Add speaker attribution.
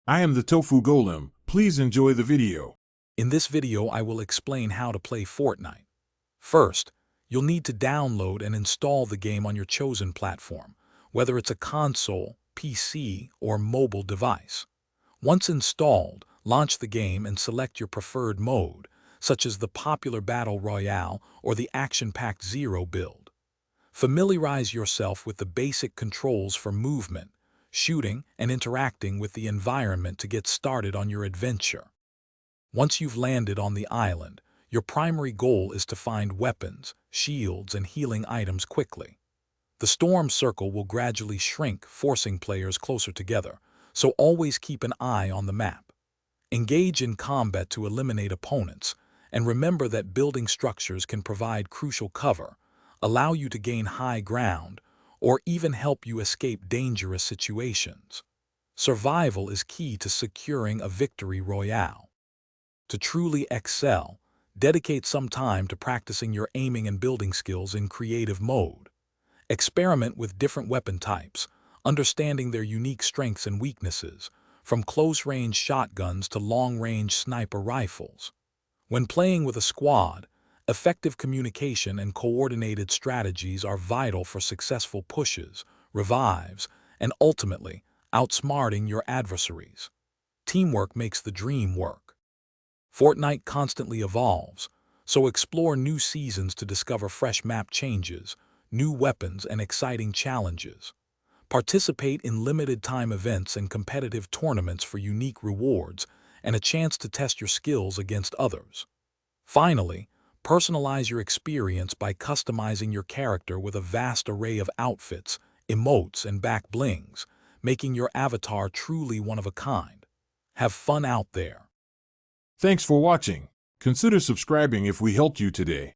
Speaker 1: I am the Tofu Golem. Please enjoy the video.
Speaker 2: In this video, I will explain how to play Fortnite. First, you'll need to download and install the game on your chosen platform, whether it's a console, PC, or mobile device. Once installed, launch the game and select your preferred mode, such as the popular Battle Royale or the action-packed Zero build. Familiarize yourself with the basic controls for movement, shooting, and interacting with the environment to get started on your adventure. Once you've landed on the island, your primary goal is to find weapons, shields, and healing items quickly. The storm circle will gradually shrink, forcing players closer together, so always keep an eye on the map. Engage in combat to eliminate opponents, and remember that building structures can provide crucial cover, allow you to gain high ground, or even help you escape dangerous situations. Survival is key to securing a victory royale. To truly excel, dedicate some time to practicing your aiming and building skills in creative mode. Experiment with different weapon types, understanding their unique strengths and weaknesses, from close-range shotguns to long-range sniper rifles. When playing with a squad, effective communication and coordinated strategies are vital for successful pushes, revives, and ultimately, outsmarting your adversaries. Teamwork makes the dream work. Fortnite constantly evolves, so explore new seasons to discover fresh map changes, new weapons, and exciting challenges. Participate in limited-time events and competitive tournaments for unique rewards and a chance to test your skills against others. Finally, personalize your experience by customizing your character with a vast array of outfits, emotes, and back blings, making your avatar truly one of a kind. Have fun out there.
Speaker 1: Thanks for watching. Consider subscribing if we helped you today.